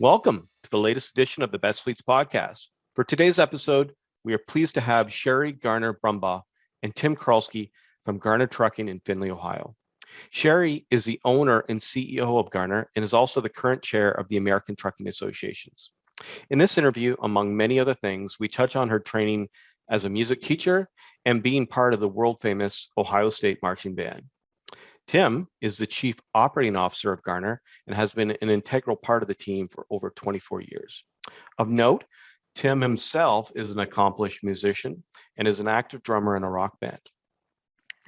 Welcome to the latest edition of the Best Fleets podcast. For today's episode, we are pleased to have Sherri Garner Brumbaugh and Tim Chrulski from Garner Trucking in Findlay, Ohio. Sherri is the owner and CEO of Garner and is also the current chair of the American Trucking Associations. In this interview, among many other things, we touch on her training as a music teacher and being part of the world-famous Ohio State Marching Band. Tim is the Chief Operating Officer of Garner and has been an integral part of the team for over 24 years. Of note, Tim himself is an accomplished musician and is an active drummer in a rock band.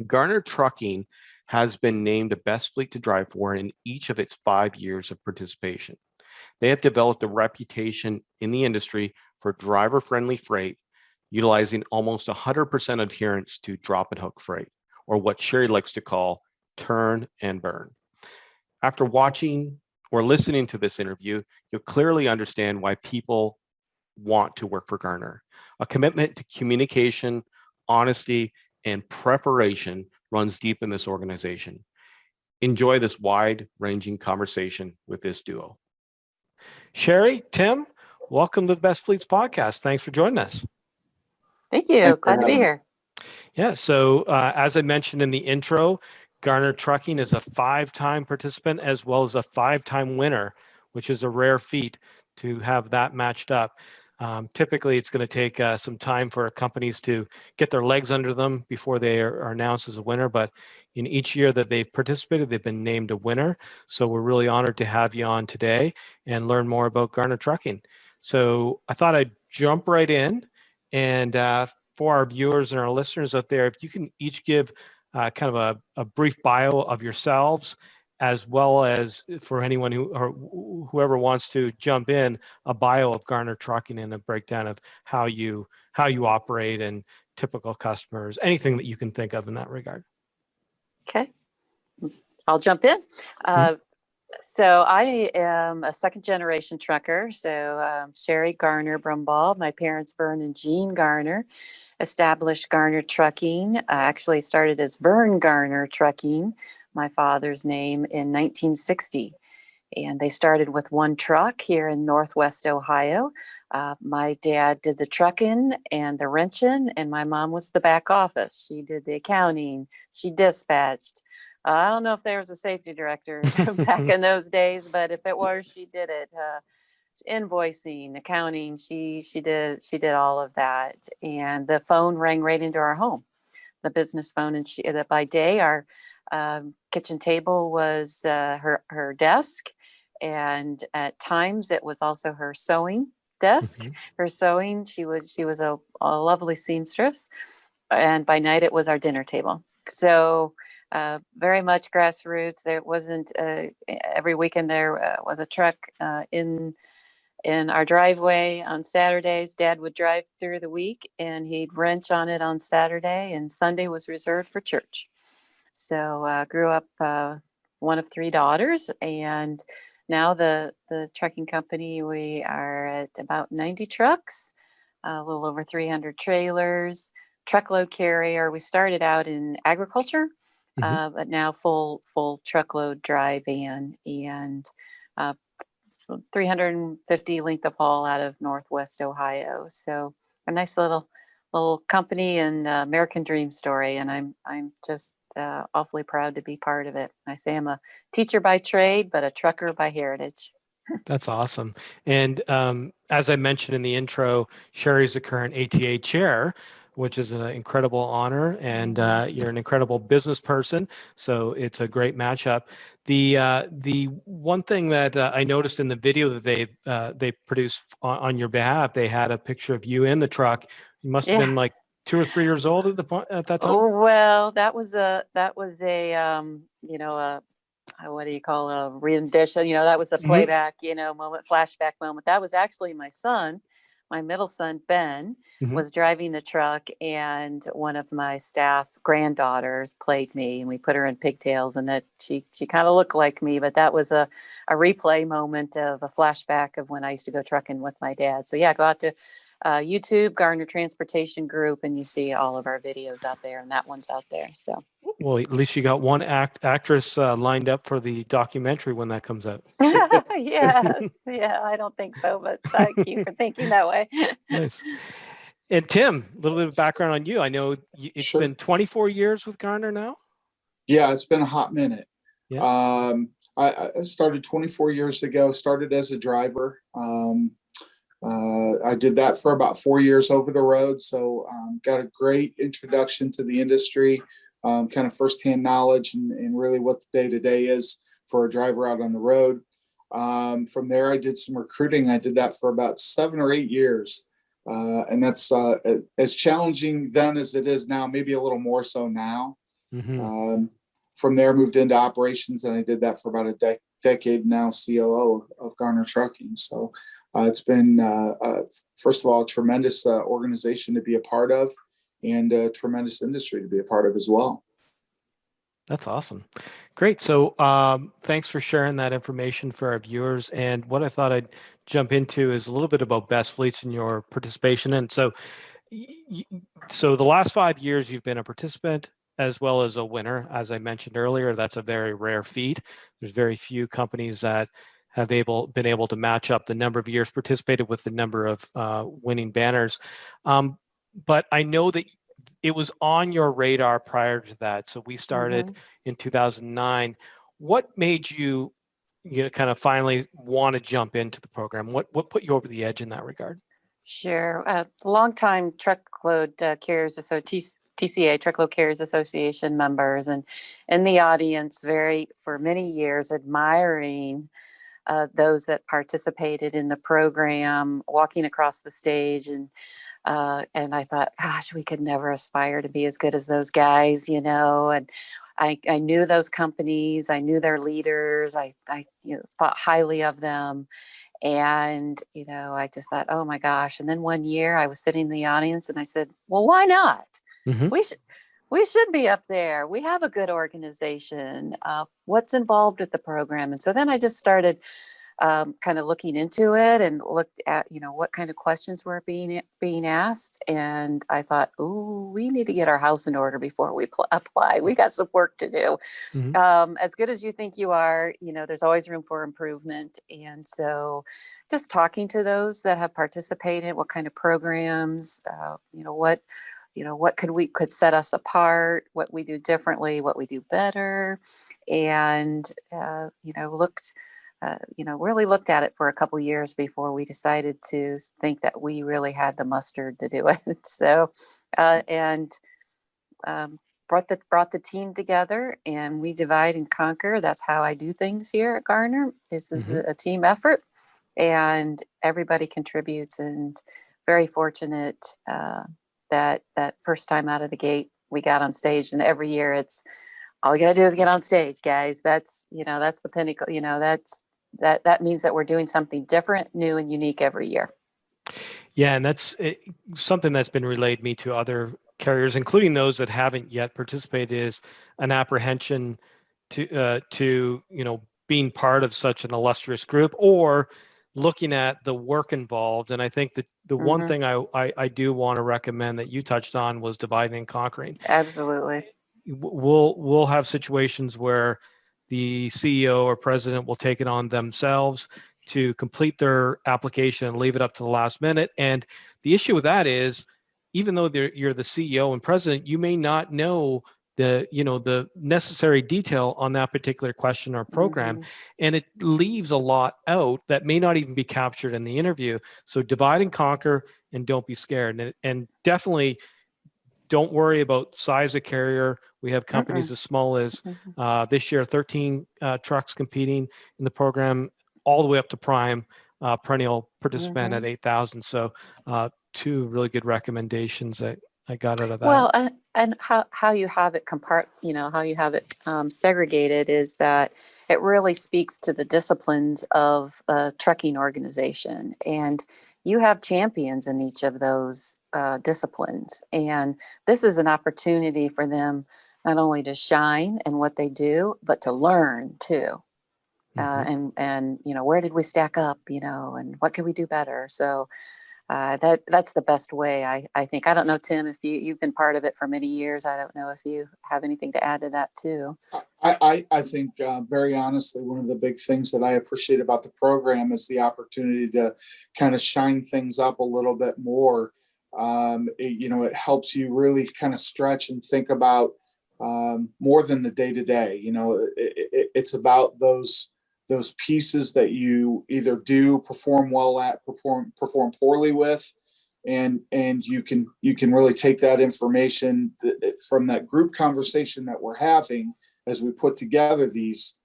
Garner Trucking has been named the best fleet to drive for in each of its 5 years of participation. They have developed a reputation in the industry for driver-friendly freight, utilizing almost 100% adherence to drop and hook freight, or what Sherri likes to call turn and burn. After watching or listening to this interview, you'll clearly understand why people want to work for Garner. A commitment to communication, honesty, and preparation runs deep in this organization. Enjoy this wide-ranging conversation with this duo. Sherri, Tim, welcome to the Best Fleets podcast. Thanks for joining us. Thank you. Glad to be here. Yeah, so as I mentioned in the intro, Garner Trucking is a 5-time participant as well as a 5-time winner, which is a rare feat to have that matched up. Typically, it's going to take some time for companies to get their legs under them before they are announced as a winner. But in each year that they've participated, they've been named a winner. So we're really honored to have you on today and learn more about Garner Trucking. So I thought I'd jump right in. And for our viewers and our listeners out there, if you can each give kind of a brief bio of yourselves, as well as for anyone whoever wants to jump in, a bio of Garner Trucking and a breakdown of how you operate and typical customers, anything that you can think of in that regard. Okay, I'll jump in. So I am a second-generation trucker. So Sherri Garner Brumbaugh, my parents, Vern and Jean Garner, established Garner Trucking. I actually started as Vern Garner Trucking, my father's name, in 1960. And they started with one truck here in Northwest Ohio. My dad did the trucking and the wrenching, and my mom was the back office. She did the accounting. She dispatched. I don't know if there was a safety director back in those days, but if it was, she did it. Invoicing, accounting, she did all of that. And the phone rang right into our home, the business phone. And that by day, our kitchen table was her desk, and at times it was also her sewing desk. Her sewing. She was a lovely seamstress, and by night it was our dinner table. So very much grassroots. There wasn't every weekend there was a truck in our driveway on Saturdays. Dad would drive through the week and he'd wrench on it on Saturday, and Sunday was reserved for church. So grew up one of 3 daughters, and now the trucking company, we are at about 90 trucks, a little over 300 trailers, truckload carrier. We started out in agriculture, but now full truckload dry van, and 350 length of haul out of Northwest Ohio. So a nice little company and American dream story. And I'm just awfully proud to be part of it. I say I'm a teacher by trade, but a trucker by heritage. That's awesome. And as I mentioned in the intro, Sherri's the current ATA chair, which is an incredible honor, and you're an incredible business person, so it's a great matchup. The one thing that I noticed in the video that they produced on your behalf, they had a picture of you in the truck. You must have been like 2 or 3 years old at that time. Oh, well, that was a what do you call a rendition? That was a playback, moment, flashback moment. That was actually my son. My middle son, Ben, was driving the truck, and one of my staff granddaughters played me, and we put her in pigtails, and that she kind of looked like me, but that was a replay moment of a flashback of when I used to go trucking with my dad. So yeah, go out to YouTube, Garner Transportation Group, and you see all of our videos out there, and that one's out there. So, Well, at least you got one actress lined up for the documentary when that comes out. yes, yeah, I don't think so, but thank you for thinking that way. Nice. And Tim, a little bit of background on you. I know it's Sure. been 24 years with Garner now. Yeah, it's been a hot minute. Yeah. I started 24 years ago, started as a driver. I did that for about 4 years over the road. So got a great introduction to the industry, kind of firsthand knowledge and really what the day-to-day is for a driver out on the road. From there, I did some recruiting. I did that for about 7 or 8 years. And that's as challenging then as it is now, maybe a little more so now. Mm-hmm. From there, moved into operations, and I did that for about a decade now, COO of Garner Trucking. So it's been, first of all, a tremendous organization to be a part of, and a tremendous industry to be a part of as well. That's awesome. Great. So thanks for sharing that information for our viewers. And what I thought I'd jump into is a little bit about Best Fleets and your participation. And so the last 5 years, you've been a participant as well as a winner. As I mentioned earlier, that's a very rare feat. There's very few companies that have been able to match up the number of years participated with the number of winning banners. But I know that it was on your radar prior to that. So we started in 2009. What made you kind of finally want to jump into the program? What put you over the edge in that regard? Sure. Longtime truckload carriers, so TCA, Truckload Carriers Association members, and in the audience, for many years, admiring those that participated in the program, walking across the stage, and I thought, gosh, we could never aspire to be as good as those guys, And I knew those companies, I knew their leaders, I thought highly of them. And, I just thought, oh my gosh. And then one year I was sitting in the audience and I said, well, why not? Mm-hmm. We should be up there. We have a good organization. What's involved with the program? And so then I just started kind of looking into it and looked at, what kind of questions were being asked. And I thought, ooh, we need to get our house in order before we apply. We got some work to do. Mm-hmm. As good as you think you are, there's always room for improvement. And so just talking to those that have participated, what kind of programs, what could set us apart, what we do differently, what we do better. And, really looked at it for a couple years before we decided to think that we really had the mustard to do it. So, brought the team together, and we divide and conquer. That's how I do things here at Garner. This is a team effort, and everybody contributes. And very fortunate that first time out of the gate we got on stage, and every year it's all you gotta do is get on stage, guys. That's the pinnacle. That means that we're doing something different, new, and unique every year. Yeah, and that's something that's been relayed me to other carriers, including those that haven't yet participated, is an apprehension to being part of such an illustrious group, or looking at the work involved. And I think that the one thing I do want to recommend that you touched on was dividing and conquering. Absolutely. We'll have situations where the CEO or president will take it on themselves to complete their application and leave it up to the last minute. And the issue with that is, even though you're the CEO and president, you may not know the necessary detail on that particular question or program, and it leaves a lot out that may not even be captured in the interview. So divide and conquer, and don't be scared, and definitely don't worry about size of carrier. We have companies as small as this year 13 trucks competing in the program, all the way up to prime perennial participant at 8,000. So two really good recommendations that I got out of that. Well, and how you have it how you have it segregated is that it really speaks to the disciplines of a trucking organization, and you have champions in each of those disciplines. And this is an opportunity for them not only to shine in what they do, but to learn too. And where did we stack up, and what can we do better? So that's the best way. I think. I don't know, Tim, if you've been part of it for many years. I don't know if you have anything to add to that too. I think very honestly, one of the big things that I appreciate about the program is the opportunity to kind of shine things up a little bit more. It helps you really kind of stretch and think about more than the day to day. It's about those pieces that you either do perform well at, perform poorly with, and you can really take that information from that group conversation that we're having as we put together these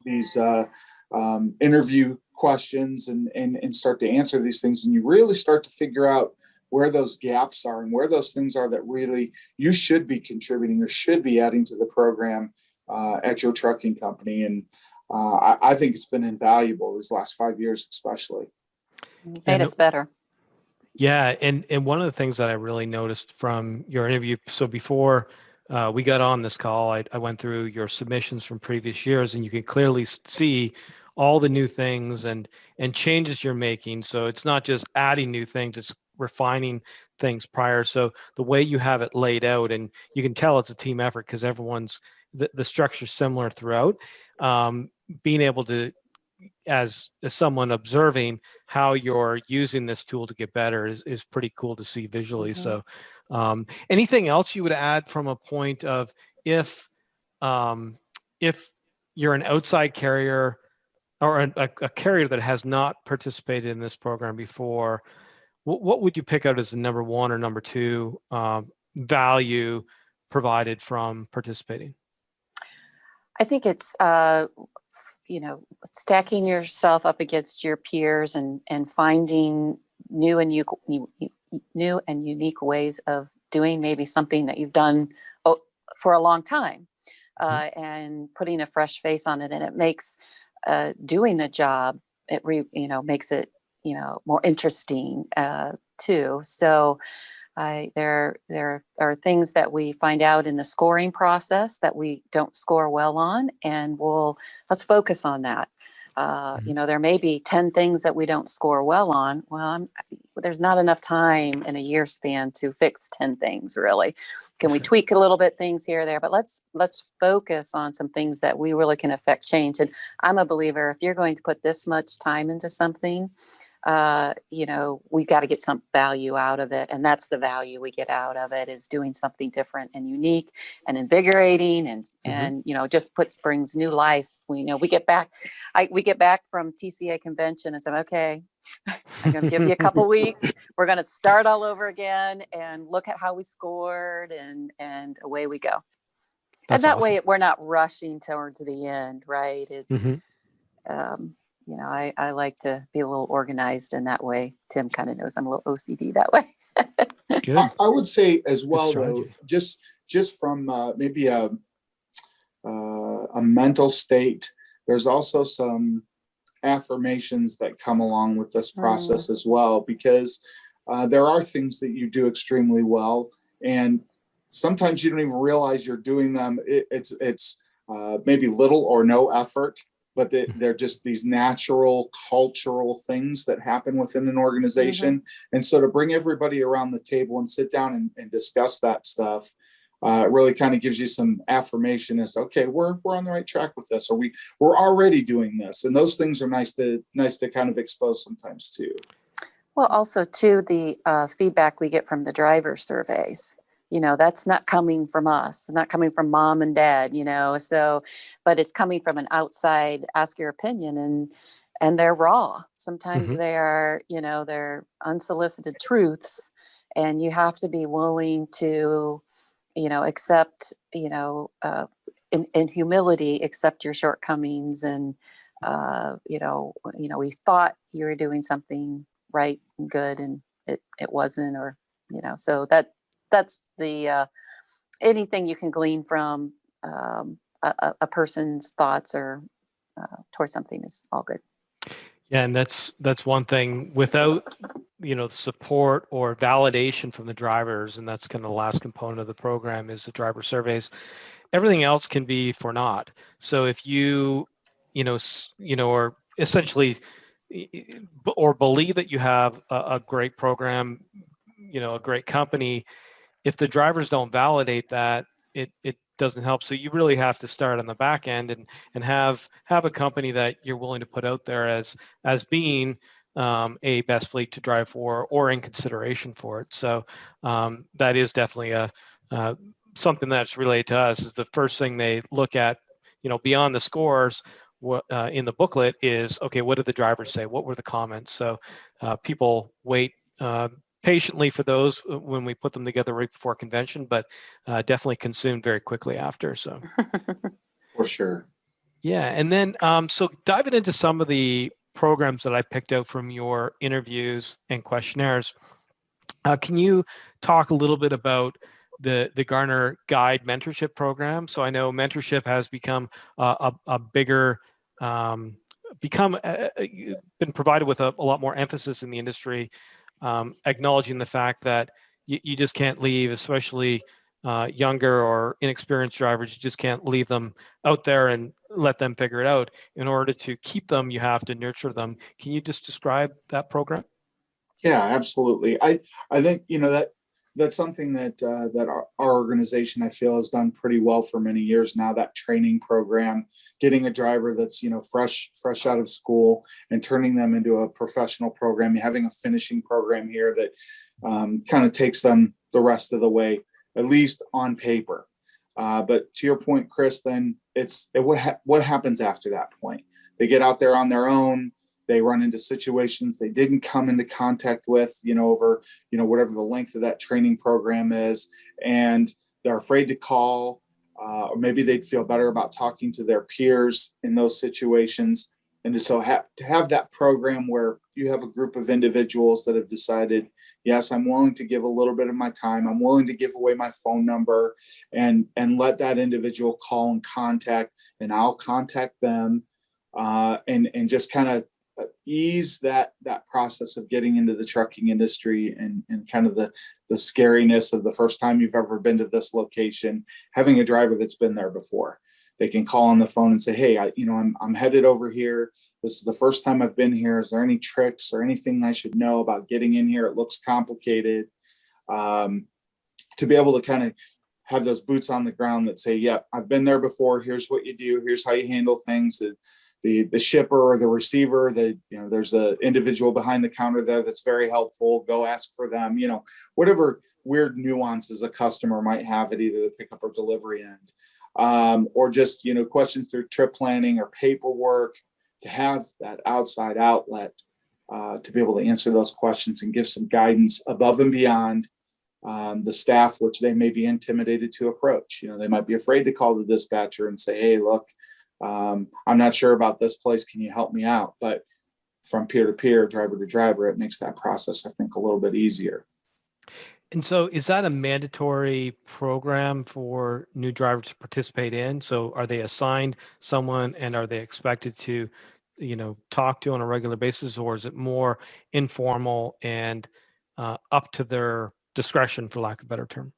interview questions and start to answer these things, and you really start to figure out where those gaps are and where those things are that really you should be contributing or should be adding to the program at your trucking company. And I think it's been invaluable these last 5 years, especially. Made us better. Yeah, and one of the things that I really noticed from your interview, so before we got on this call, I went through your submissions from previous years, and you can clearly see all the new things and changes you're making. So it's not just adding new things, it's refining things prior. So the way you have it laid out, and you can tell it's a team effort because everyone's, the structure's similar throughout. Being able to, as someone observing how you're using this tool to get better is pretty cool to see visually. Mm-hmm. So anything else you would add from a point of if you're an outside carrier or a carrier that has not participated in this program before, what would you pick out as the number one or number two value provided from participating? I think it's stacking yourself up against your peers and finding new and unique ways of doing maybe something that you've done for a long time, and putting a fresh face on it, and it makes doing the job, makes it more interesting too. So there are things that we find out in the scoring process that we don't score well on, and let's focus on that. There may be 10 things that we don't score well on. Well, there's not enough time in a year span to fix 10 things, really. Can we tweak a little bit things here or there? But let's focus on some things that we really can affect change. And I'm a believer, if you're going to put this much time into something, we got to get some value out of it. And that's the value we get out of it, is doing something different and unique and invigorating and just brings new life. We get back from TCA convention and say, okay, I'm going to give you a couple weeks. We're going to start all over again and look at how we scored, and away we go. That's and that awesome. way we're not rushing towards the end, right? It's, I like to be a little organized in that way. Tim kind of knows I'm a little OCD that way. Good. I would say as well, though, just from maybe a mental state, there's also some affirmations that come along with this process as well, because there are things that you do extremely well, and sometimes you don't even realize you're doing them. It's maybe little or no effort, but they're just these natural cultural things that happen within an organization. And so to bring everybody around the table and sit down and discuss that stuff really kind of gives you some affirmation as to, okay, we're on the right track with this, or we're already doing this. And those things are nice to kind of expose sometimes too. Well, also too, the feedback we get from the driver surveys, that's not coming from us, it's not coming from mom and dad, but it's coming from an outside, ask your opinion, and they're raw. Sometimes they are, they're unsolicited truths, and you have to be willing to, accept, in humility, accept your shortcomings. And, we thought you were doing something right and good, and it wasn't, or, so that's the anything you can glean from a person's thoughts or towards something is all good. Yeah, and that's one thing. Without support or validation from the drivers, and that's kind of the last component of the program is the driver surveys. Everything else can be for naught. So if you or essentially or believe that you have a great program, a great company. If the drivers don't validate that, it doesn't help. So you really have to start on the back end and have a company that you're willing to put out there as being a best fleet to drive for or in consideration for it. So that is definitely something that's related to us. Is the first thing they look at, beyond the scores. What in the booklet is, okay, what did the drivers say? What were the comments? So people wait patiently for those when we put them together right before convention, but definitely consumed very quickly after. So For sure. yeah, and then so diving into some of the programs that I picked out from your interviews and questionnaires, can you talk a little bit about the Garner Guide mentorship program? So I know mentorship has become a bigger been provided with a lot more emphasis in the industry, acknowledging the fact that you just can't leave, especially younger or inexperienced drivers. You just can't leave them out there and let them figure it out. In order to keep them, you have to nurture them. Can you just describe that program? Yeah, absolutely. I think that's something that our organization, I feel, has done pretty well for many years now. That training program, getting a driver that's fresh out of school and turning them into a professional program, having a finishing program here that kind of takes them the rest of the way, at least on paper. But to your point, Chris, then what happens after that point? They get out there on their own. They run into situations they didn't come into contact with, over, whatever the length of that training program is. And they're afraid to call, or maybe they'd feel better about talking to their peers in those situations. And to have that program where you have a group of individuals that have decided, yes, I'm willing to give a little bit of my time. I'm willing to give away my phone number and let that individual call and contact, and I'll contact them, and just kind of ease that process of getting into the trucking industry and kind of the scariness of the first time you've ever been to this location, having a driver that's been there before. They can call on the phone and say, hey, I'm headed over here. This is the first time I've been here. Is there any tricks or anything I should know about getting in here? It looks complicated. To be able to kind of have those boots on the ground that say, yep, I've been there before. Here's what you do. Here's how you handle things. The shipper or the receiver, there's an individual behind the counter there that's very helpful. Go ask for them, whatever weird nuances a customer might have at either the pickup or delivery end, or just, questions through trip planning or paperwork, to have that outside outlet to be able to answer those questions and give some guidance above and beyond the staff, which they may be intimidated to approach. They might be afraid to call the dispatcher and say, hey, look, I'm not sure about this place. Can you help me out? But from peer to peer, driver to driver, it makes that process, I think, a little bit easier. And so is that a mandatory program for new drivers to participate in? So are they assigned someone and are they expected to, talk to on a regular basis, or is it more informal and up to their discretion, for lack of a better term?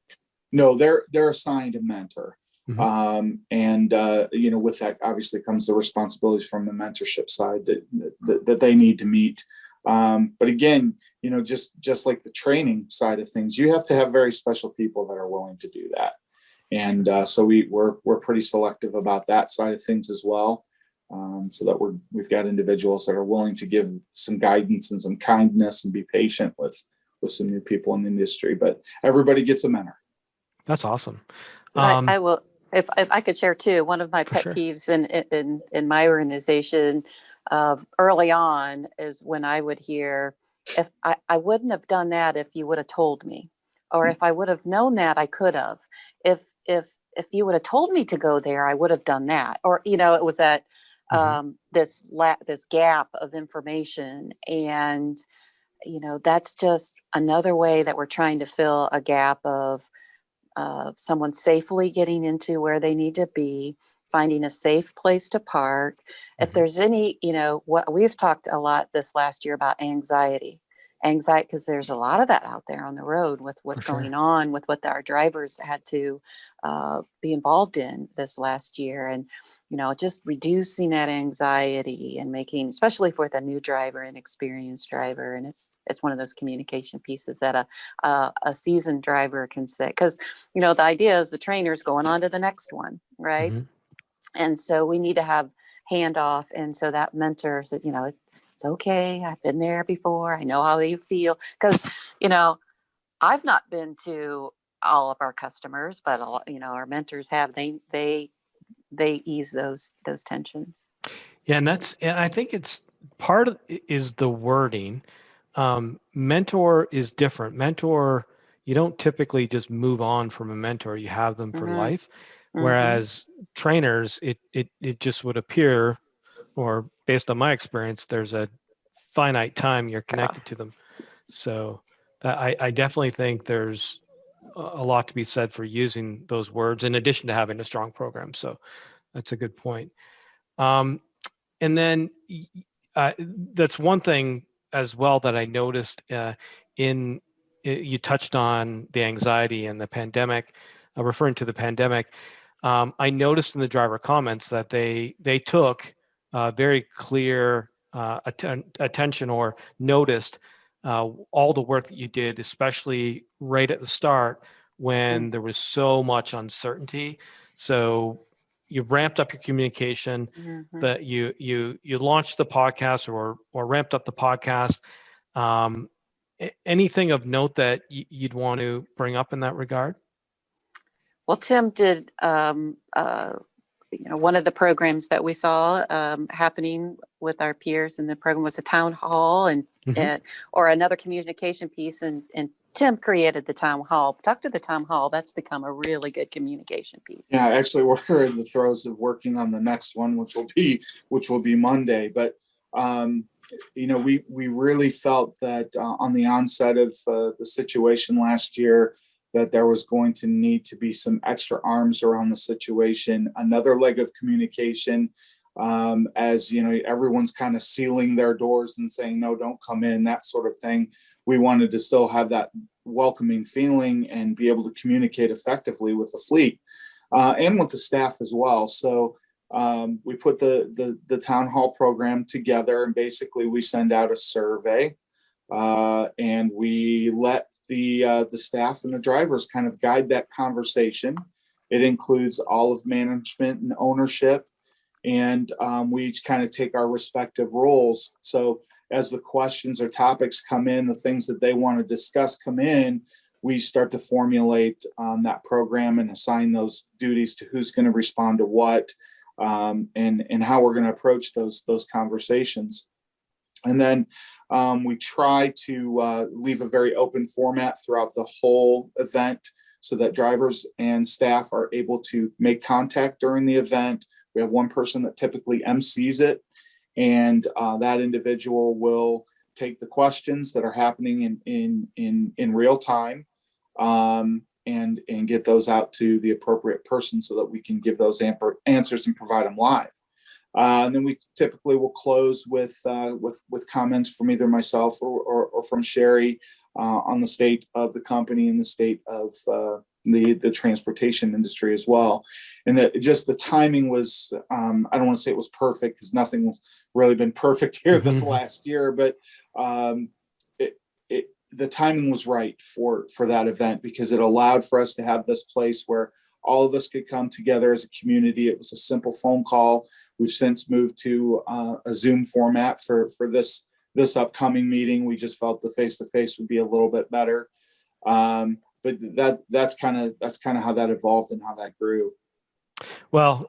No, they're assigned a mentor. Mm-hmm. With that obviously comes the responsibilities from the mentorship side that they need to meet. But again, just like the training side of things, you have to have very special people that are willing to do that. And so we're pretty selective about that side of things as well. So that we've got individuals that are willing to give some guidance and some kindness and be patient with some new people in the industry. But everybody gets a mentor. That's awesome. I will, if I could share too, one of my pet peeves in my organization early on is when I would hear, if I wouldn't have done that if you would have told me, or if I would have known that I could have, if you would have told me to go there, I would have done that. Or, it was that this gap of information. And, that's just another way that we're trying to fill a gap of someone safely getting into where they need to be, finding a safe place to park. If there's any, what we've talked a lot this last year about anxiety, anxiety, because there's a lot of that out there on the road with what's For sure. going on with what our drivers had to be involved in this last year. And, just reducing that anxiety and making, especially for the new driver and experienced driver. And it's one of those communication pieces that a seasoned driver can say, because, the idea is the trainer's going on to the next one, right? Mhm. And so we need to have handoff. And so that mentor said, it's okay. I've been there before. I know how you feel. Because, I've not been to all of our customers, but our mentors have. They ease those tensions. Yeah, and I think it's part of is the wording. Mentor is different. Mentor, you don't typically just move on from a mentor. You have them for Mm-hmm. life. Mm-hmm. Whereas trainers, it just would appear, or based on my experience, there's a finite time you're connected to them. So that I definitely think there's a lot to be said for using those words in addition to having a strong program. So that's a good point. And then that's one thing as well that I noticed you touched on the anxiety and the pandemic, referring to the pandemic. I noticed in the driver comments that they took very clear attention or noticed all the work that you did, especially right at the start when there was so much uncertainty. So you ramped up your communication, Mm-hmm. that you launched the podcast or ramped up the podcast. Anything of note that you'd want to bring up in that regard? Well, Tim did one of the programs that we saw happening with our peers in the program was a town hall and or another communication piece, and Tim created the town hall. Talk to the town hall. That's become a really good communication piece. Yeah, actually, we're in the throes of working on the next one, which will be Monday. But we really felt that on the onset of the situation last year, that there was going to need to be some extra arms around the situation, another leg of communication. As everyone's kind of sealing their doors and saying, no, don't come in, that sort of thing. We wanted to still have that welcoming feeling and be able to communicate effectively with the fleet and with the staff as well. So we put the town hall program together, and basically we send out a survey and we let the staff and the drivers kind of guide that conversation. It includes all of management and ownership, and we each kind of take our respective roles. So as the questions or topics come in, the things that they want to discuss come in, we start to formulate that program and assign those duties to who's going to respond to what, and how we're going to approach those conversations. And then we try to leave a very open format throughout the whole event so that drivers and staff are able to make contact during the event. We have one person that typically MCs it, and that individual will take the questions that are happening in real time and get those out to the appropriate person so that we can give those answers and provide them live. And then we typically will close with comments from either myself or from Sherri on the state of the company and the state of the transportation industry as well. And that just the timing was, I don't want to say it was perfect because nothing really been perfect here this last year, but the timing was right for that event because it allowed for us to have this place where all of us could come together as a community. It was a simple phone call. We've since moved to a Zoom format for this upcoming meeting. We just felt the face-to-face would be a little bit better. But that's kind of how that evolved and how that grew. Well,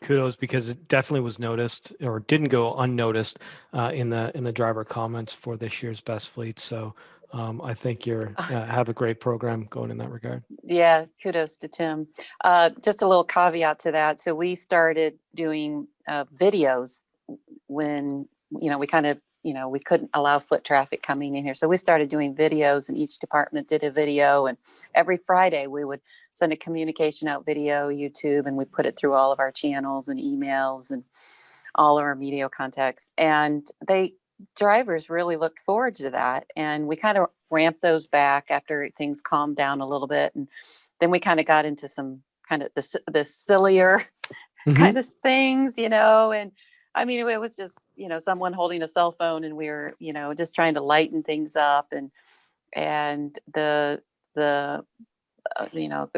kudos, because it definitely was noticed or didn't go unnoticed in the driver comments for this year's Best Fleet. So I think you have a great program going in that regard. Yeah, kudos to Tim. Just a little caveat to that. So we started doing videos when we kind of we couldn't allow foot traffic coming in here. So we started doing videos, and each department did a video. And every Friday we would send a communication out video, YouTube, and we put it through all of our channels and emails and all of our media contacts. And they drivers really looked forward to that. And we kind of ramped those back after things calmed down a little bit. And then we kind of got into some kind of the sillier kind of things, and I mean, it was just, someone holding a cell phone, and we were, just trying to lighten things up, and the the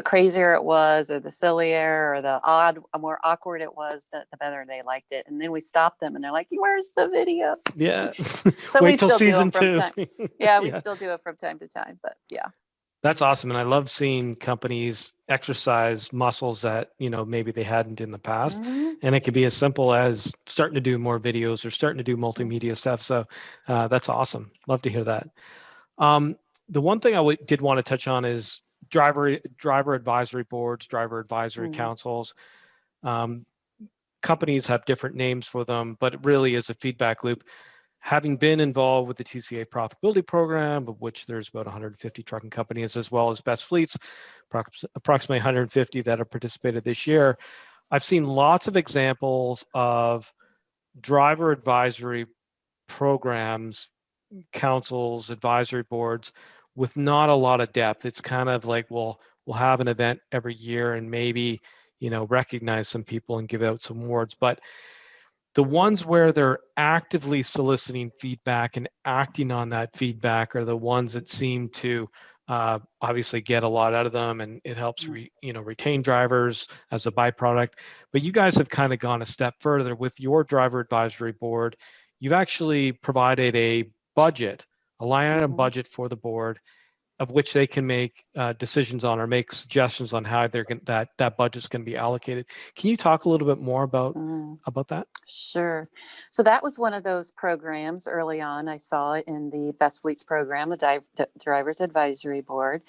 crazier it was, or the sillier, or the more awkward it was, the better they liked it. And then we stopped them, and they're like, "Where's the video?" Yeah. So we Wait till still do season them from 2. time. Yeah, we still do it from time to time. But yeah. That's awesome. And I love seeing companies exercise muscles that, maybe they hadn't in the past. Mhm. And it could be as simple as starting to do more videos or starting to do multimedia stuff. So that's awesome. Love to hear that. The one thing I did want to touch on is driver advisory boards, driver advisory Mhm. councils. Companies have different names for them, but it really is a feedback loop. Having been involved with the TCA profitability program, of which there's about 150 trucking companies, as well as best fleets, approximately 150 that have participated this year, I've seen lots of examples of driver advisory programs, councils, advisory boards with not a lot of depth. It's kind of like, we'll have an event every year and maybe, recognize some people and give out some awards. But the ones where they're actively soliciting feedback and acting on that feedback are the ones that seem to obviously get a lot out of them, and it helps retain drivers as a byproduct. But you guys have kind of gone a step further with your driver advisory board. You've actually provided a budget, a line item Mhm. budget for the board, of which they can make decisions on or make suggestions on how they're that budget's going to be allocated. Can you talk a little bit more about that? Sure. So that was one of those programs early on. I saw it in the Best Fleets program, the Driver's Advisory Board.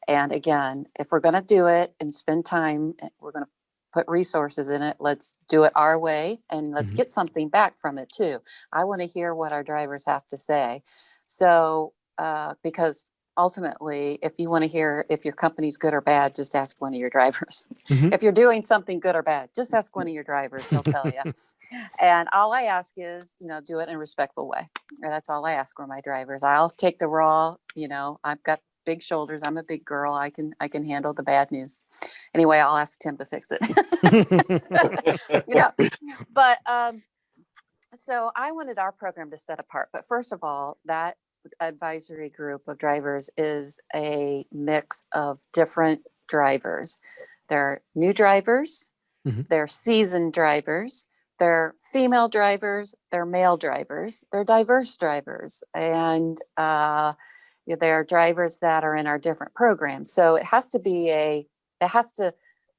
And again, if we're going to do it and spend time, we're going to put resources in it. Let's do it our way, and let's get something back from it too. I want to hear what our drivers have to say. So, because ultimately, if you want to hear if your company's good or bad, just ask one of your drivers. If you're doing something good or bad, just ask one of your drivers. They'll tell you. And all I ask is, do it in a respectful way. And that's all I ask for my drivers. I'll take the raw, I've got big shoulders. I'm a big girl. I can handle the bad news. Anyway, I'll ask Tim to fix it. But so I wanted our program to set apart. But first of all, that advisory group of drivers is a mix of different drivers. They're new drivers, they're seasoned drivers, they're female drivers, they're male drivers, they're diverse drivers, and they're drivers that are in our different programs. So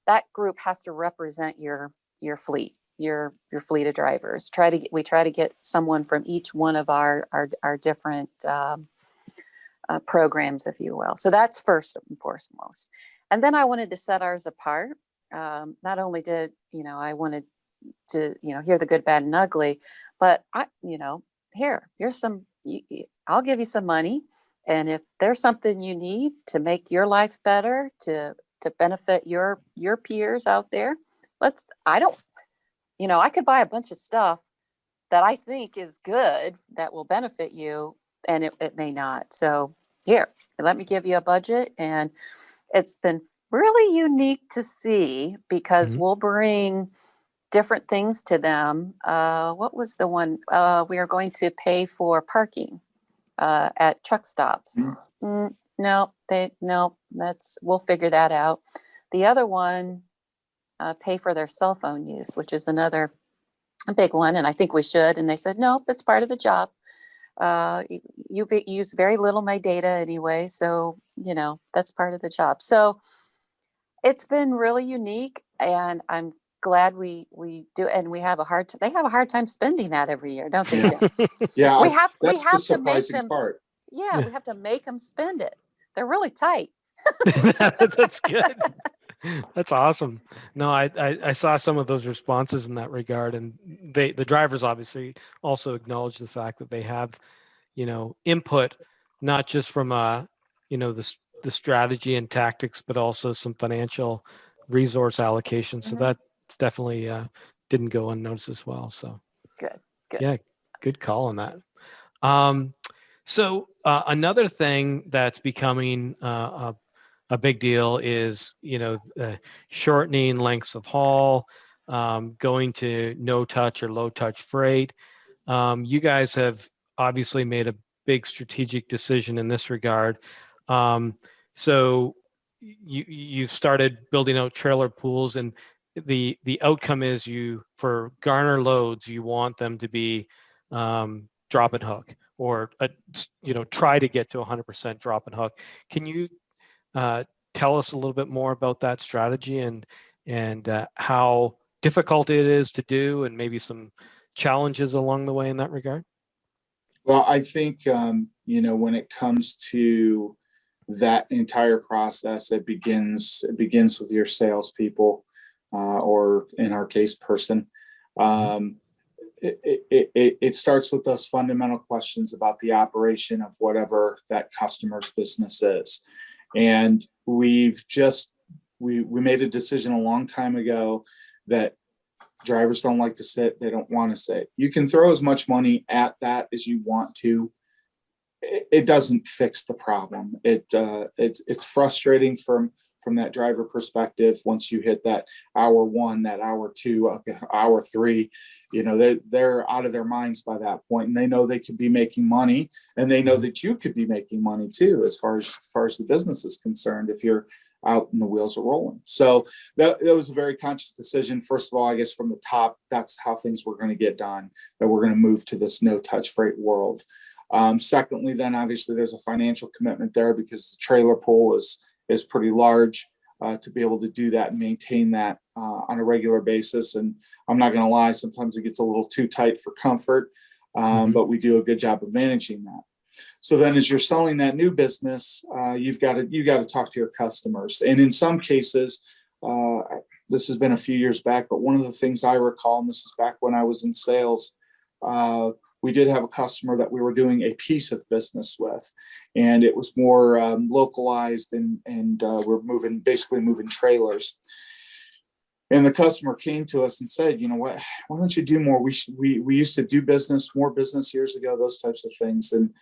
that group has to represent your fleet, your fleet of drivers. We try to get someone from each one of our different programs, if you will. So that's first and foremost. And then I wanted to set ours apart. Not only did I wanted to hear the good, bad, and ugly, but here's some. I'll give you some money, and if there's something you need to make your life better, to benefit your peers out there, I could buy a bunch of stuff that I think is good that will benefit you, and it may not. So here, let me give you a budget. And it's been really unique to see, because we'll bring different things to them. What was the one? We are going to pay for parking at truck stops. No, we'll figure that out. The other one, pay for their cell phone use, which is another big one. And I think we should. And they said, nope, it's part of the job. You've used very little of my data anyway. So, that's part of the job. So it's been really unique, and I'm glad we do. And they have a hard time spending that every year, don't they, Tim? Yeah, we have that's the to make surprising them. part. Yeah, we have to make them spend it. They're really tight. That's good. That's awesome. No, I saw some of those responses in that regard, and the drivers obviously also acknowledge the fact that they have, input, not just from the strategy and tactics, but also some financial resource allocation. So that's definitely didn't go unnoticed as well. So Good. yeah, good call on that. Um, Another thing that's becoming a big deal is, shortening lengths of haul, going to no touch or low touch freight. You guys have obviously made a big strategic decision in this regard. So you've started building out trailer pools, and the outcome is for Garner loads, you want them to be drop and hook, or try to get to 100% drop and hook. Can you tell us a little bit more about that strategy and how difficult it is to do, and maybe some challenges along the way in that regard? Well, I think, when it comes to that entire process, it begins with your salespeople, or in our case, person. It starts with those fundamental questions about the operation of whatever that customer's business is. And we made a decision a long time ago that drivers don't like to sit. They don't want to sit. You can throw as much money at that as you want to. It doesn't fix the problem. It's frustrating from that driver perspective. Once you hit that hour one, that hour two, hour three, they're out of their minds by that point, and they know they could be making money, and they know that you could be making money too, as far as the business is concerned, if you're out and the wheels are rolling. So that was a very conscious decision. First of all, I guess from the top, that's how things were going to get done, that we're going to move to this no touch freight world. Secondly, then obviously there's a financial commitment there, because the trailer pool is pretty large, to be able to do that and maintain that on a regular basis. And I'm not going to lie, sometimes it gets a little too tight for comfort, but we do a good job of managing that. So then, as you're selling that new business, you got to talk to your customers. And in some cases, this has been a few years back, but one of the things I recall, and this is back when I was in sales, we did have a customer that we were doing a piece of business with, and it was more localized, and we're basically moving trailers. And the customer came to us and said, why don't you do more? We used to do more business years ago, those types of things. And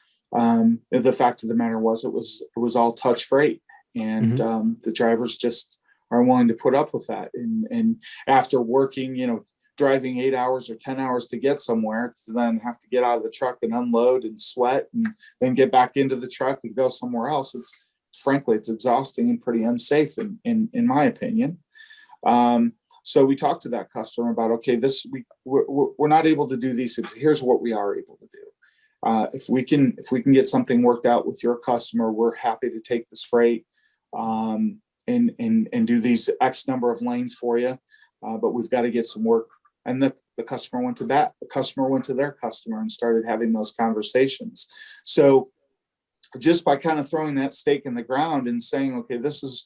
the fact of the matter was, it was all touch freight, and the drivers just aren't willing to put up with that. And after working, driving 8 hours or 10 hours to get somewhere, to then have to get out of the truck and unload and sweat, and then get back into the truck and go somewhere else. Frankly, it's exhausting and pretty unsafe in my opinion. So we talked to that customer about, okay, we're not able to do these. Here's what we are able to do. If we can get something worked out with your customer, we're happy to take this freight, and do these X number of lanes for you. But we've got to get some work. And the customer went to that. The customer went to their customer and started having those conversations. So just by kind of throwing that stake in the ground and saying, okay, this is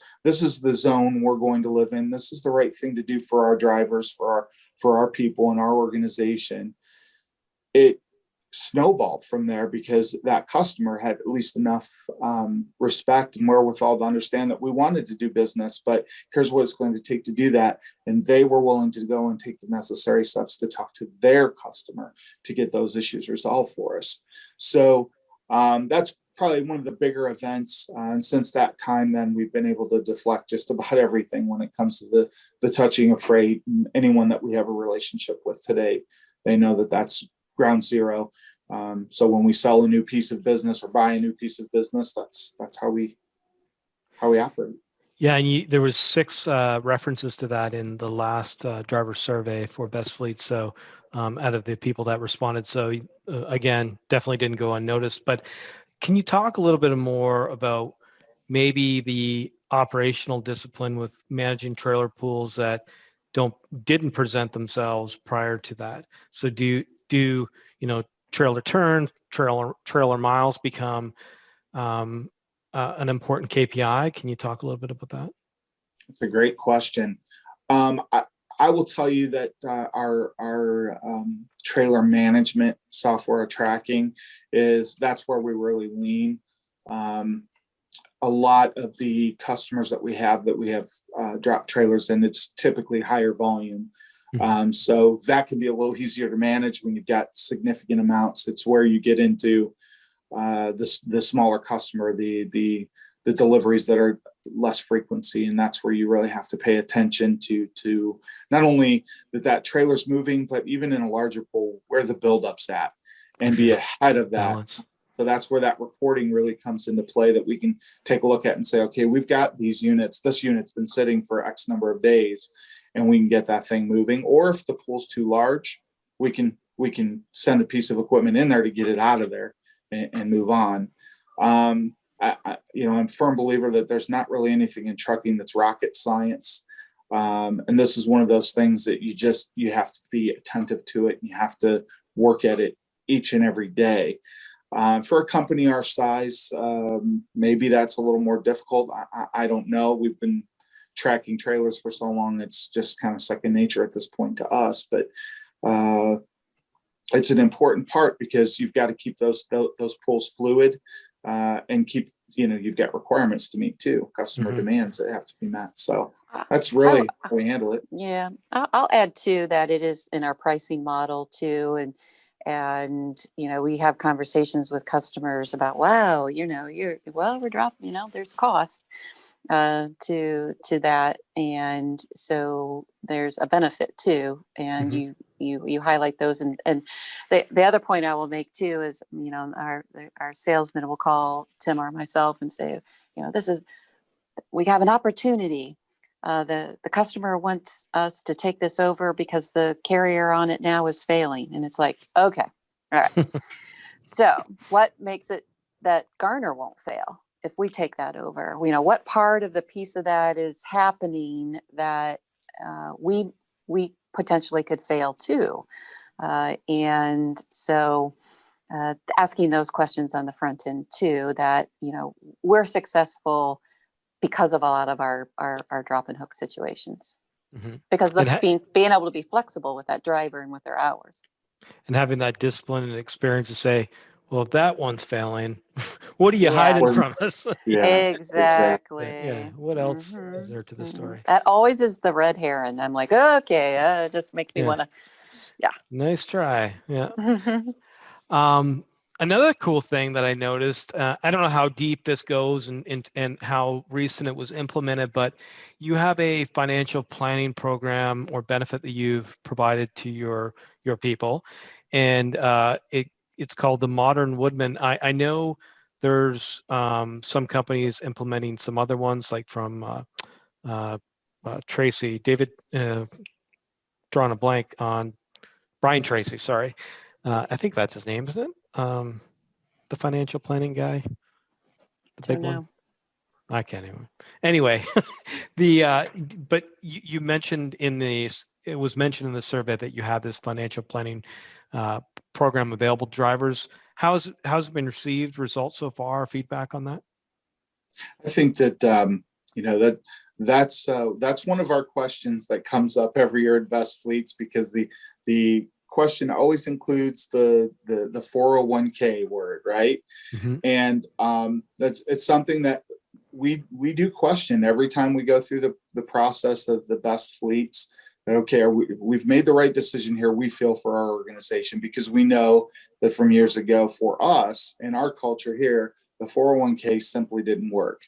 the zone we're going to live in. This is the right thing to do for our drivers, for our people and our organization. It snowballed from there, because that customer had at least enough respect and wherewithal to understand that we wanted to do business, but here's what it's going to take to do that. And they were willing to go and take the necessary steps to talk to their customer to get those issues resolved for us. So that's probably one of the bigger events. And since that time, then we've been able to deflect just about everything when it comes to the touching of freight. And anyone that we have a relationship with today, they know that that's ground zero. So when we sell a new piece of business or buy a new piece of business, that's how we operate. Yeah, and there was 6 references to that in the last driver survey for Best Fleet. So out of the people that responded, so again, definitely didn't go unnoticed. But can you talk a little bit more about maybe the operational discipline with managing trailer pools that didn't present themselves prior to that? So do trailer turn, trailer miles become an important KPI? Can you talk a little bit about that? It's a great question. I will tell you that our trailer management software tracking that's where we really lean. A lot of the customers that we have drop trailers in, it's typically higher volume. So that can be a little easier to manage when you've got significant amounts. It's where you get into the smaller customer, the deliveries that are less frequency, and that's where you really have to pay attention to not only that trailer's moving, but even in a larger pool where the buildup's at, and be ahead of that. Balance. So that's where that reporting really comes into play, that we can take a look at and say, okay, we've got these units. This unit's been sitting for X number of days, and we can get that thing moving. Or if the pool's too large, we can send a piece of equipment in there to get it out of there and move on. I'm a firm believer that there's not really anything in trucking that's rocket science. And this is one of those things that you have to be attentive to it, and you have to work at it each and every day. For a company our size, maybe that's a little more difficult. I don't know. We've been tracking trailers for so long, it's just kind of second nature at this point to us. But it's an important part, because you've got to keep those pools fluid, and keep, you've got requirements to meet too, customer demands that have to be met. So that's really how we handle it. Yeah, I'll add too that it is in our pricing model too, and we have conversations with customers about, wow, we're dropping, there's cost to that, and so there's a benefit too, and you highlight those, and the other point I will make too is, our salesman will call Tim or myself and say, we have an opportunity. The customer wants us to take this over because the carrier on it now is failing. And it's like, okay, all right. So what makes it that Garner won't fail if we take that over? What part of the piece of that is happening that we potentially could fail too? And so asking those questions on the front end too, that, we're successful because of a lot of our drop and hook situations, because being able to be flexible with that driver and with their hours, and having that discipline and experience to say, well, if that one's failing, what are you hiding from us? Yeah, exactly. Yeah. What else is there to the story? That always is the red herring. I'm like, okay, it just makes me want to. Yeah. Nice try. Yeah. Another cool thing that I noticed, I don't know how deep this goes and how recent it was implemented, but you have a financial planning program or benefit that you've provided to your people, and it's called the Modern Woodman. I know there's some companies implementing some other ones, like from Tracy, David, drawing a blank on Brian Tracy, sorry. I think that's his name, isn't it? The financial planning guy, the big one. I can't even. Anyway, but you mentioned it was mentioned in the survey that you have this financial planning program available to drivers. How's it been received? Results so far? Feedback on that? I think that that's one of our questions that comes up every year at Best Fleets, because the question always includes the 401k word, right? And it's something that we do question every time we go through the process of the Best Fleets. Okay, we've made the right decision here, we feel, for our organization, because we know that from years ago, for us and our culture here, the 401k simply didn't work.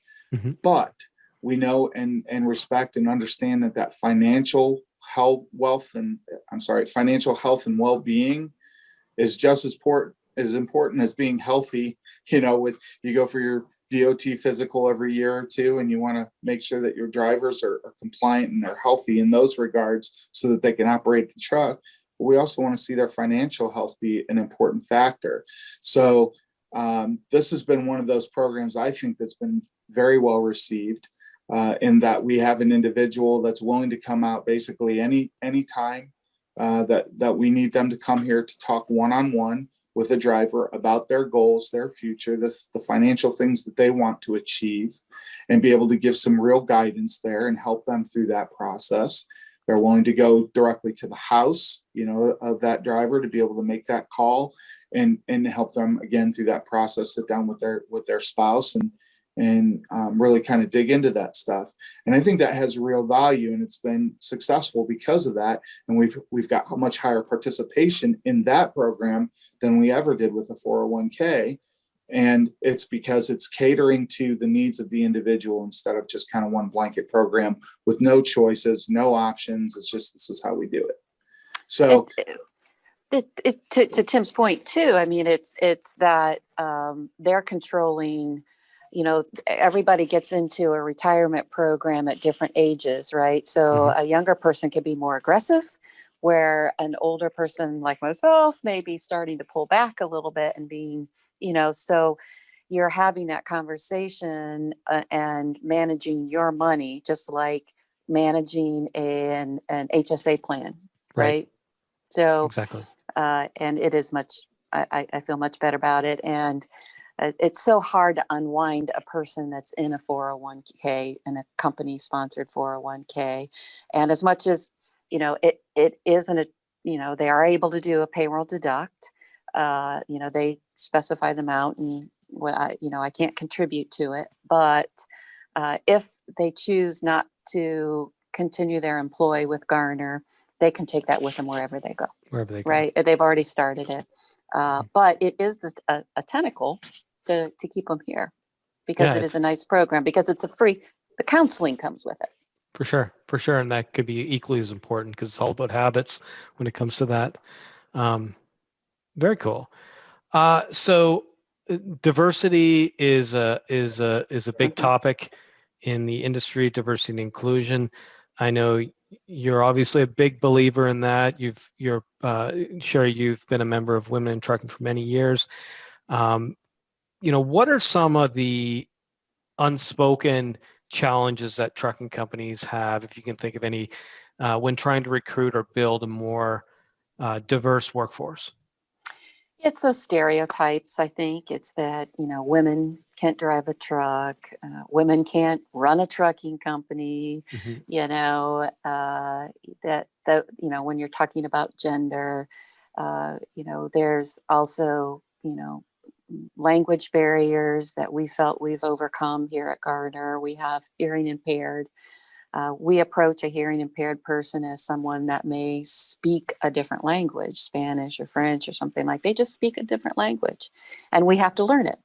But we know and respect and understand that financial health and well-being is just as important as being healthy. With you go for your DOT physical every year or two, and you want to make sure that your drivers are compliant and they're healthy in those regards so that they can operate the truck. But we also want to see their financial health be an important factor. So this has been one of those programs, I think, that's been very well received, in that we have an individual that's willing to come out basically any time that we need them to come here to talk one-on-one with a driver about their goals, their future, the financial things that they want to achieve, and be able to give some real guidance there and help them through that process. They're willing to go directly to the house, of that driver, to be able to make that call and help them again through that process, sit down with their spouse and really kind of dig into that stuff. And I think that has real value, and it's been successful because of that. And we've got a much higher participation in that program than we ever did with the 401k. And it's because it's catering to the needs of the individual instead of just kind of one blanket program with no choices, no options. It's just, this is how we do it. So to Tim's point too, I mean, it's that they're controlling, everybody gets into a retirement program at different ages, right? So a younger person can be more aggressive, where an older person like myself may be starting to pull back a little bit and being, so you're having that conversation and managing your money, just like managing an HSA plan, right? So exactly. And it is much, I feel much better about it. And it's so hard to unwind a person that's in a 401k and a company sponsored 401k. And as much as, it isn't they are able to do a payroll deduct, they specify the amount and what I can't contribute to it, but if they choose not to continue their employee with Garner, they can take that with them wherever they go. Right. They've already started it. But it is a tentacle to keep them here, because it is a nice program, because it's the counseling comes with it. For sure. And that could be equally as important, because it's all about habits when it comes to that. Very cool. So diversity is a big topic in the industry, diversity and inclusion. I know you're obviously a big believer in that. Sherri, you've been a member of Women in Trucking for many years. What are some of the unspoken challenges that trucking companies have, if you can think of any, when trying to recruit or build a more diverse workforce? It's those stereotypes. I think it's that, women can't drive a truck, women can't run a trucking company, when you're talking about gender, there's also, language barriers that we felt we've overcome here at Garner. We have hearing impaired. We approach a hearing impaired person as someone that may speak a different language, Spanish or French or something like. They just speak a different language, and we have to learn it.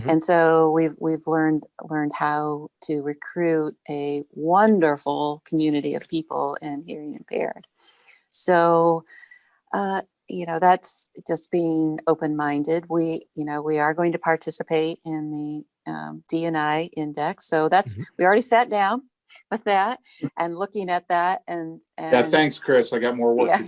And so we've learned how to recruit a wonderful community of people in hearing impaired. So, that's just being open-minded. We are going to participate in the D&I index. So we already sat down with that and looking at that and yeah, thanks, Chris. I got more work to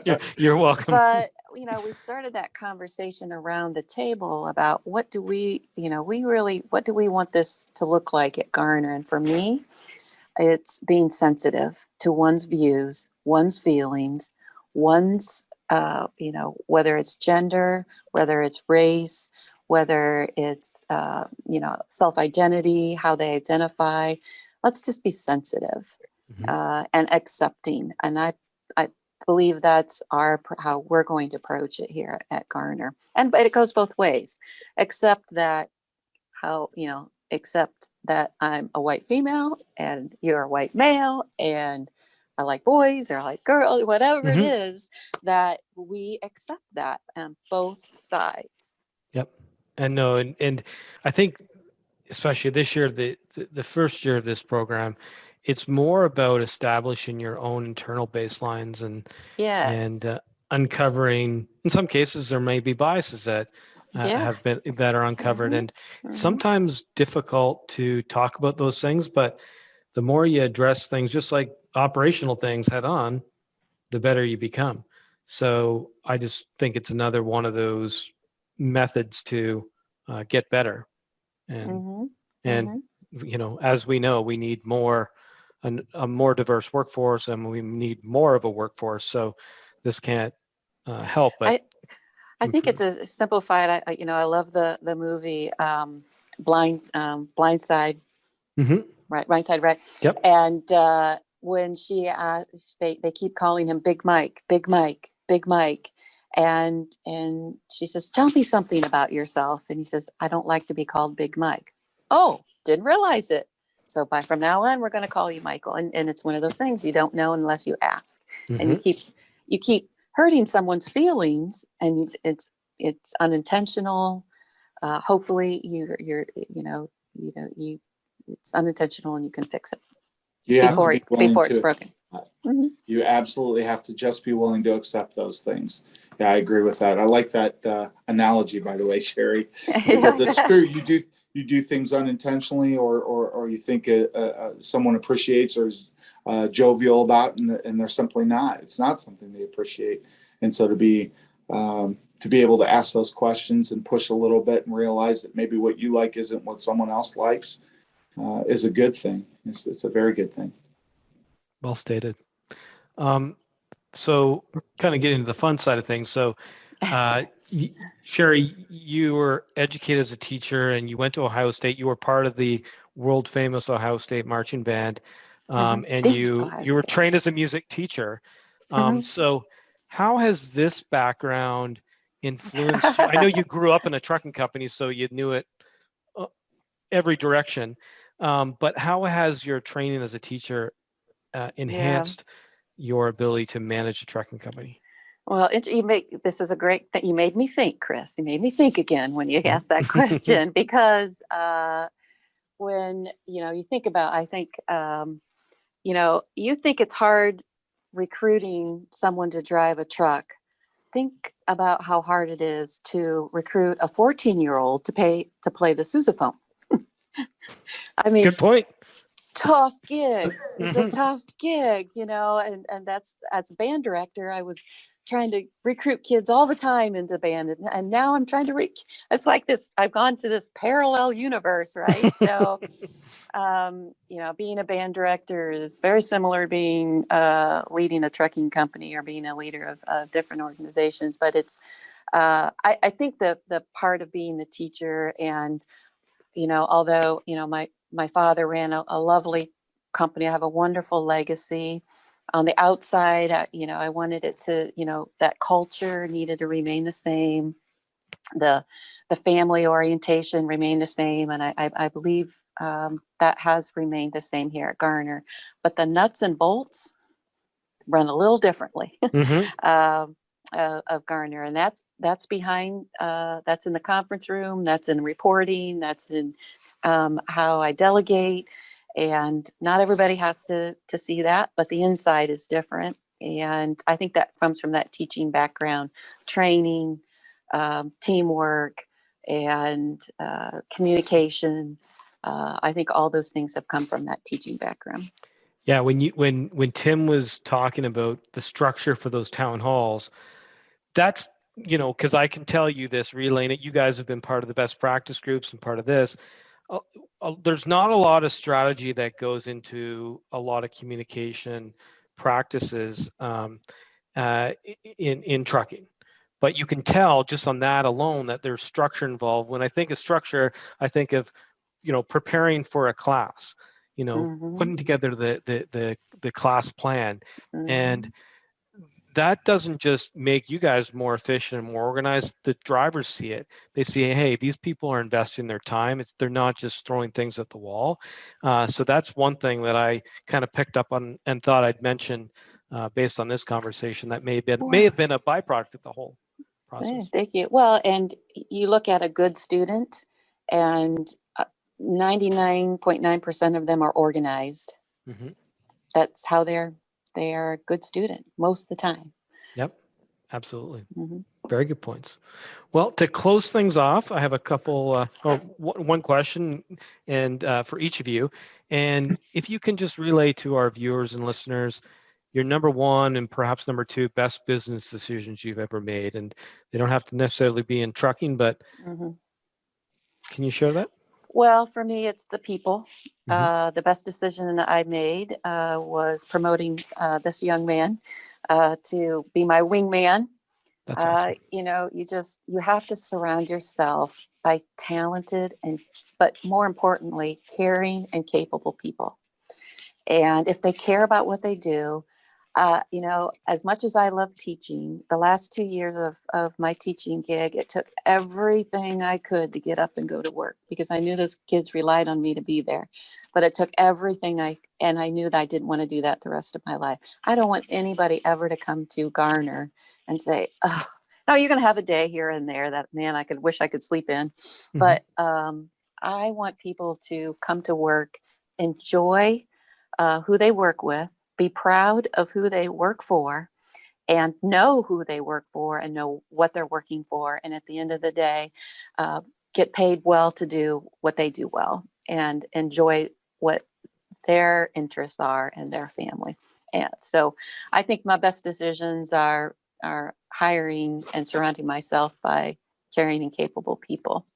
do. You're welcome. But we've started that conversation around the table about what do we want this to look like at Garner. And for me, it's being sensitive to one's views, one's feelings, one's whether it's gender, whether it's race, whether it's, self-identity, how they identify. Let's just be sensitive and accepting. And I believe that's how we're going to approach it here at Garner. But it goes both ways. Accept that I'm a white female and you're a white male, and I like boys or I like girls, whatever it is, that we accept that on both sides. Yep. And no, and I think especially this year, the first year of this program, it's more about establishing your own internal baselines and uncovering. In some cases, there may be biases that are uncovered, and sometimes difficult to talk about those things. But the more you address things, just like operational things head on, the better you become. So I just think it's another one of those methods to get better. And as we know, we need a more diverse workforce, and we need more of a workforce. So this can't help but I think it's a simplified. I love the movie Blindside. Right, Blindside, right? Yep. And when they keep calling him Big Mike, Big Mike, Big Mike, And she says, tell me something about yourself. And he says, I don't like to be called Big Mike. Oh, didn't realize it. So from now on, we're going to call you Michael. And it's one of those things you don't know unless you ask. And you keep hurting someone's feelings, and it's unintentional. Hopefully it's unintentional and you can fix it before it's broken. Mm-hmm. You absolutely have to just be willing to accept those things. Yeah, I agree with that. I like that analogy, by the way, Sherri, because it's true. You do things unintentionally, or you think someone appreciates or is jovial about, and they're simply not. It's not something they appreciate. And so to be able to ask those questions and push a little bit and realize that maybe what you like isn't what someone else likes is a good thing. It's a very good thing. Well stated. So kind of getting into the fun side of things. So Sherri, you were educated as a teacher and you went to Ohio State. You were part of the world famous Ohio State marching band. And you were trained as a music teacher. So how has this background influenced you? I know you grew up in a trucking company, so you knew it every direction. But how has your training as a teacher enhanced your ability to manage a trucking company? Well, this is a great thing. You made me think, Chris. You made me think again when you asked that question, because when you think about, I think you think it's hard recruiting someone to drive a truck. Think about how hard it is to recruit a 14-year-old to play the sousaphone. I mean, good point. Tough gig. It's a tough gig, and that's, as a band director, I was trying to recruit kids all the time into band, and now I'm trying to it's like this, I've gone to this parallel universe, right? So being a band director is very similar to being leading a trucking company or being a leader of different organizations, but it's I think the part of being the teacher, and although my father ran a lovely company, I have a wonderful legacy. On the outside, I wanted it to, that culture needed to remain the same. The family orientation remained the same, and I believe that has remained the same here at Garner. But the nuts and bolts run a little differently. Of Garner, and that's behind, that's in the conference room, that's in reporting, that's in how I delegate, and not everybody has to see that, but the inside is different. And I think that comes from that teaching background, training, teamwork, and communication. I think all those things have come from that teaching background. Yeah, when Tim was talking about the structure for those town halls, that's, because I can tell you this, relaying it, you guys have been part of the best practice groups and part of this. There's not a lot of strategy that goes into a lot of communication practices in trucking. But you can tell just on that alone that there's structure involved. When I think of structure, I think of, preparing for a class, putting together the class plan. And that doesn't just make you guys more efficient and more organized. The drivers see it. They see, hey, these people are investing their time. They're not just throwing things at the wall. So that's one thing that I kind of picked up on and thought I'd mention based on this conversation that may have been a byproduct of the whole process. Thank you. Well, and you look at a good student, and 99.9% of them are organized. That's how they are a good student most of the time. Yep, absolutely. Very good points. Well, to close things off, I have a couple one question and for each of you. And if you can just relay to our viewers and listeners your number one and perhaps number two best business decisions you've ever made. And they don't have to necessarily be in trucking, but can you share that? Well, for me, it's the people. The best decision that I made was promoting this young man to be my wingman. That's awesome. You have to surround yourself by talented but more importantly, caring and capable people. And if they care about what they do, as much as I love teaching, the last 2 years of my teaching gig, it took everything I could to get up and go to work because I knew those kids relied on me to be there. But it took everything and I knew that I didn't want to do that the rest of my life. I don't want anybody ever to come to Garner and say, oh, no, you're going to have a day here and there that, man, I wish I could sleep in. Mm-hmm. But I want people to come to work, enjoy who they work with, be proud of who they work for, and know who they work for and know what they're working for. And at the end of the day, get paid well to do what they do well and enjoy what their interests are and their family. And so I think my best decisions are hiring and surrounding myself by caring and capable people.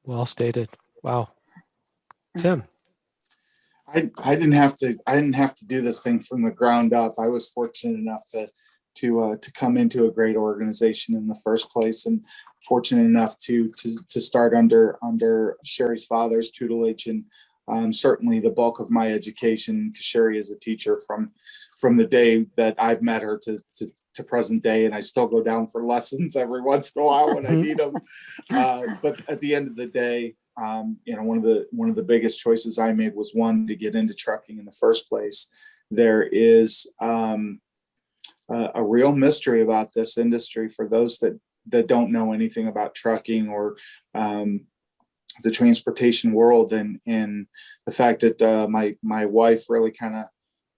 Well stated. Wow. Tim. I didn't have to do this thing from the ground up. I was fortunate enough to come into a great organization in the first place, and fortunate enough to start under Sherri's father's tutelage, and certainly the bulk of my education, because Sherri is a teacher from the day that I've met her to present day, and I still go down for lessons every once in a while when I need them. But at the end of the day, one of the biggest choices I made was one to get into trucking in the first place. There is a real mystery about this industry for those that don't know anything about trucking or the transportation world, and the fact that my wife really kind of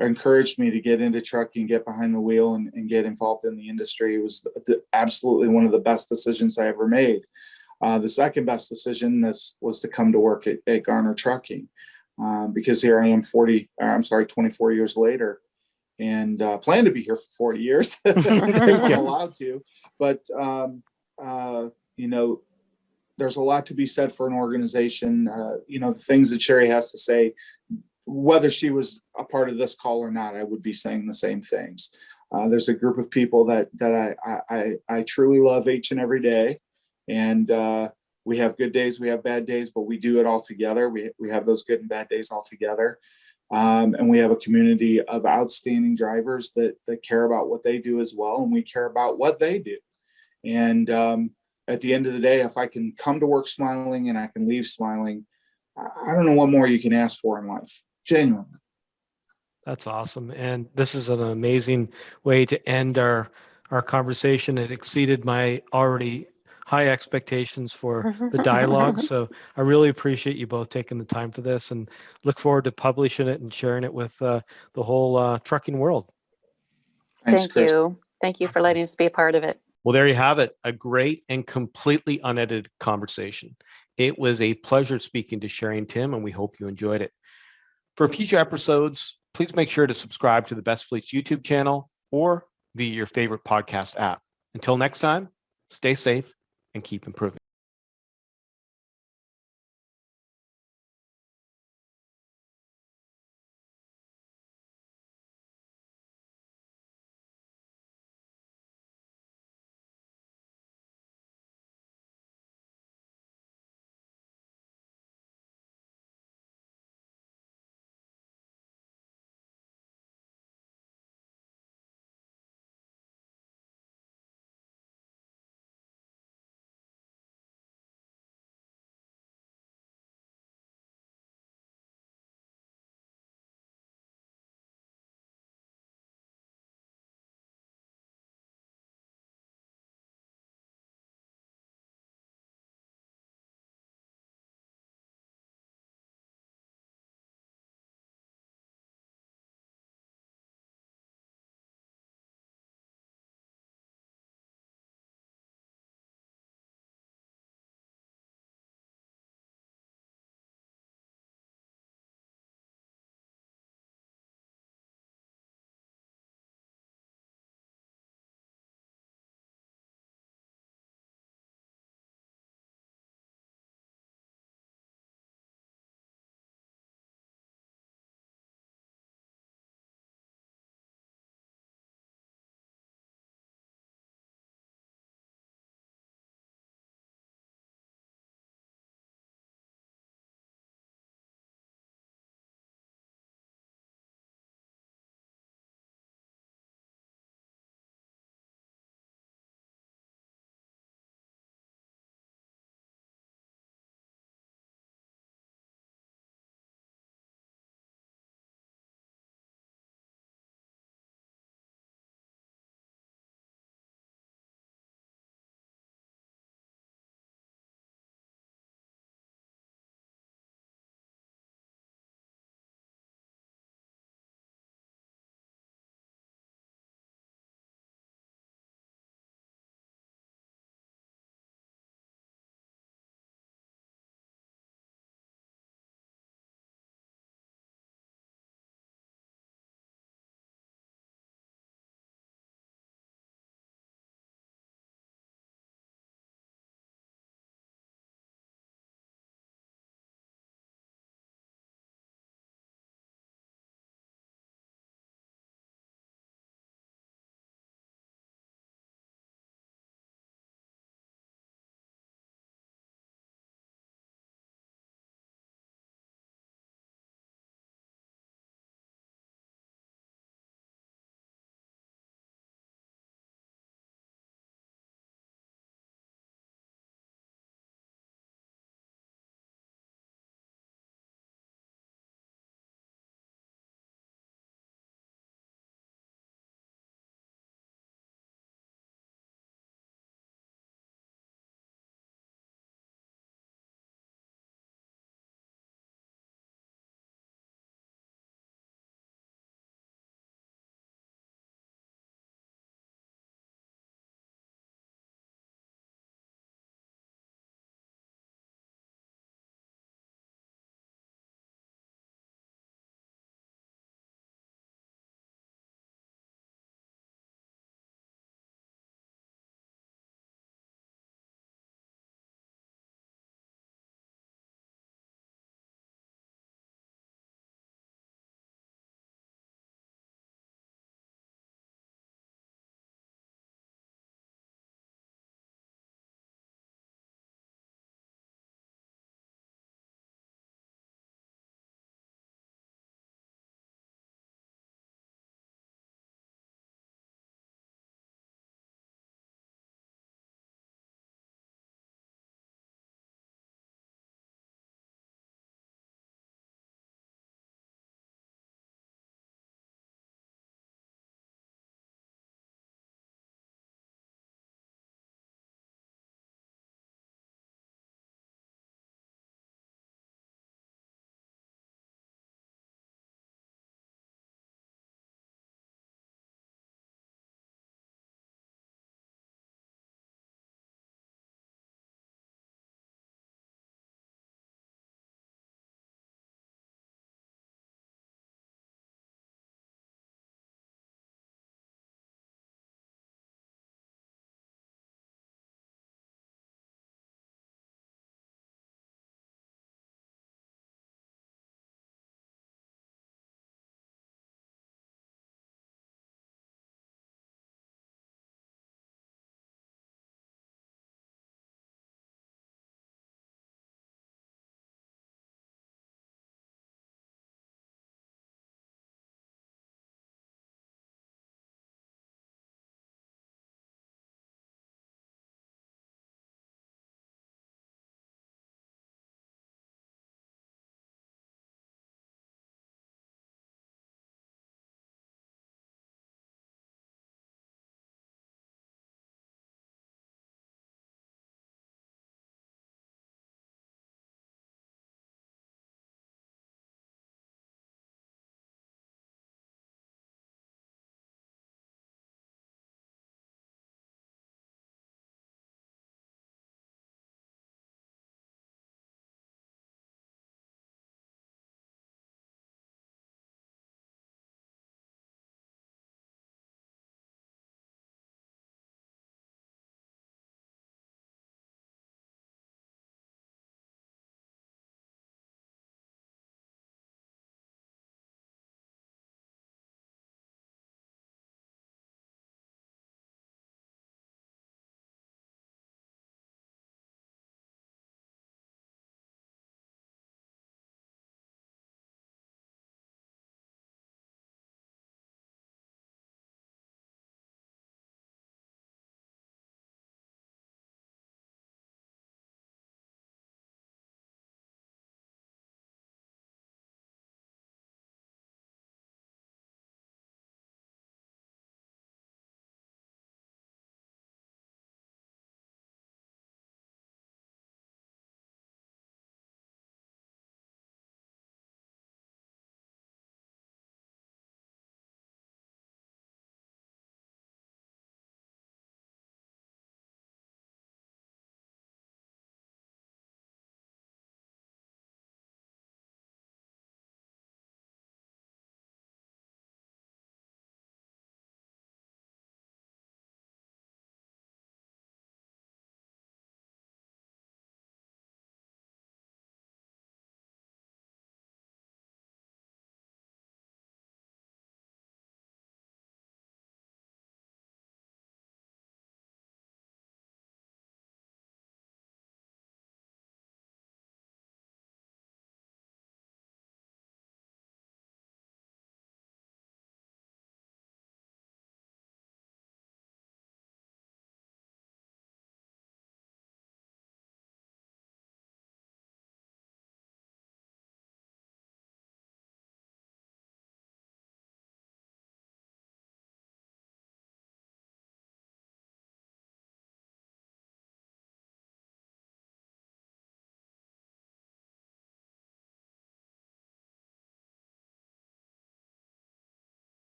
encouraged me to get into trucking, get behind the wheel, and get involved in the industry. It was absolutely one of the best decisions I ever made. The second best decision was to come to work at Garner Trucking, because here I am 24 years later, and plan to be here for 40 years if I'm allowed to. But, there's a lot to be said for an organization. The things that Sherri has to say, whether she was a part of this call or not, I would be saying the same things. There's a group of people that I truly love each and every day. And we have good days, we have bad days, but we do it all together. We have those good and bad days all together. And we have a community of outstanding drivers that care about what they do as well. And we care about what they do. And at the end of the day, if I can come to work smiling and I can leave smiling, I don't know what more you can ask for in life. Genuinely. That's awesome. And this is an amazing way to end our conversation. It exceeded my already high expectations for the dialogue. So I really appreciate you both taking the time for this, and look forward to publishing it and sharing it with the whole trucking world. Thanks, Thank Chris. you. Thank you for letting us be a part of it. Well, there you have it. A great and completely unedited conversation. It was a pleasure speaking to Sherri and Tim, and we hope you enjoyed it. For future episodes, please make sure to subscribe to the Best Fleets YouTube channel or via your favorite podcast app. Until next time, stay safe and keep improving.